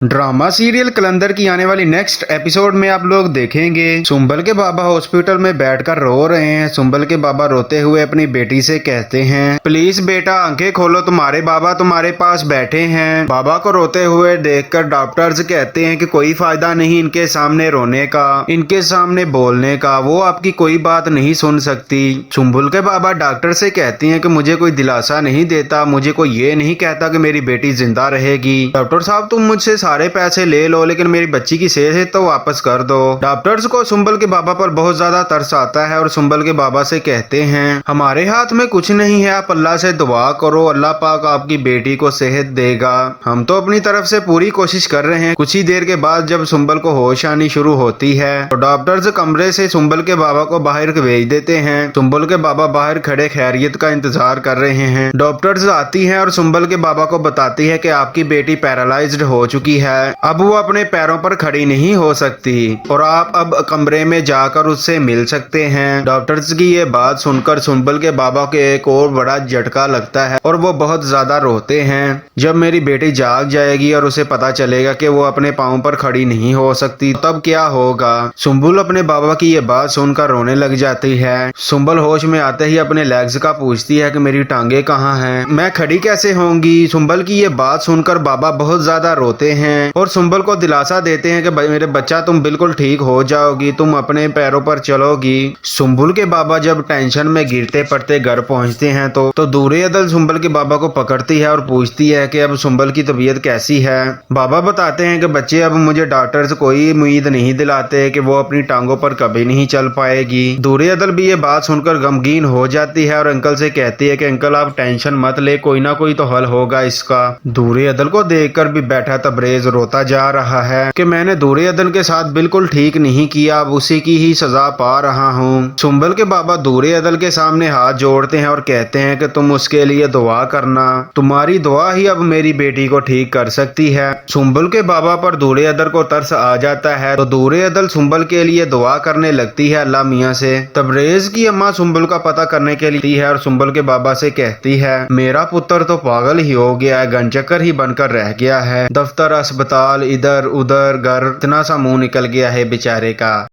Drama serial कलंदर की आने वाली नेक्स्ट एपिसोड में आप लोग देखेंगे सुंबल के बाबा हॉस्पिटल में बैठकर रो रहे हैं। सुंबल के बाबा रोते हुए अपनी बेटी से कहते हैं, प्लीज बेटा आंखें खोलो, तुम्हारे बाबा तुम्हारे पास बैठे हैं। बाबा को रोते हुए देखकर डॉक्टर्स कहते हैं कि कोई फायदा नहीं इनके सामने रोने का, इनके सामने बोलने का, वो आपकी कोई बात नहीं सुन सकती। सुंबल के बाबा डॉक्टर से कहती हैं कि मुझे कोई दिलासा नहीं देता, मुझे कोई ये नहीं कहता कि मेरी बेटी जिंदा रहेगी। डॉक्टर साहब तुम मुझसे सारे पैसे ले लो लेकिन मेरी बच्ची की सेहत तो वापस कर दो। डॉक्टर्स को सुंबल के बाबा पर बहुत ज्यादा तरस आता है और सुंबल के बाबा से कहते हैं, हमारे हाथ में कुछ नहीं है, आप अल्लाह से दुआ करो, अल्लाह पाक आपकी बेटी को सेहत देगा। हम तो अपनी तरफ से पूरी कोशिश कर रहे हैं। कुछ ही देर के बाद जब सुंबल को होश आनी शुरू होती है तो डॉक्टर्स कमरे से सुंबल के बाबा को बाहर भेज देते हैं। सुंबल के बाबा बाहर खड़े खैरियत का इंतजार कर रहे हैं। डॉक्टर्स आती है और सुंबल के बाबा को बताती है कि आपकी बेटी पैरालाइज्ड हो चुकी है, अब वो अपने पैरों पर खड़ी नहीं हो सकती और आप अब कमरे में जाकर उससे मिल सकते हैं। डॉक्टर्स की ये बात सुनकर सुंबल के बाबा को एक और बड़ा झटका लगता है और वो बहुत ज्यादा रोते हैं। जब मेरी बेटी जाग जाएगी और उसे पता चलेगा कि वो अपने पाँव पर खड़ी नहीं हो सकती तब क्या होगा। सुंबल अपने बाबा की ये बात सुनकर रोने लग जाती है। सुंबल होश में आते ही अपने लेग्स का पूछती है कि मेरी टांगे कहाँ हैं, मैं खड़ी कैसे होंगी। सुंबल की ये बात सुनकर बाबा बहुत ज्यादा रोते हैं और सुंबल को दिलासा देते हैं कि मेरे बच्चा तुम बिल्कुल ठीक हो जाओगी, तुम अपने पैरों पर चलोगी। सुंबल के बाबा जब टेंशन में गिरते पड़ते घर पहुंचते हैं तो दूरे अदल सुंबल के बाबा को पकड़ती है और पूछती है कि अब सुंबल की तबीयत कैसी है। बाबा बताते हैं कि बच्चे अब मुझे डॉक्टर्स कोई उम्मीद नहीं दिलाते कि वो अपनी टांगों पर कभी नहीं चल पाएगी। दूरे अदल भी ये बात सुनकर गमगीन हो जाती है और अंकल से कहती है कि अंकल आप टेंशन मत ले, कोई ना कोई तो हल होगा इसका। दूरे अदल को देखकर भी बैठा तबरेज रोता जा रहा है कि मैंने दूरे अदल के साथ बिल्कुल ठीक नहीं किया, अब उसी की ही सजा पा रहा हूँ। सुंबल के बाबा दूरे अदल के सामने हाथ जोड़ते हैं और कहते हैं कि तुम उसके लिए दुआ करना, तुम्हारी दुआ ही अब मेरी बेटी को ठीक कर सकती है। सुंबल के बाबा पर दूरे अदल को तरस आ जाता है तो दूरे अदल सुंबल के लिए दुआ करने लगती है अल्लाह मियाँ से। तबरेज की अम्मा सुंबल का पता करने के लिए है और सुंबल के बाबा से कहती है, मेरा पुत्र तो पागल ही हो गया है, गंचक्कर ही बनकर रह गया है, दफ्तर अस्पताल इधर उधर घर, इतना सा मुंह निकल गया है बेचारे का।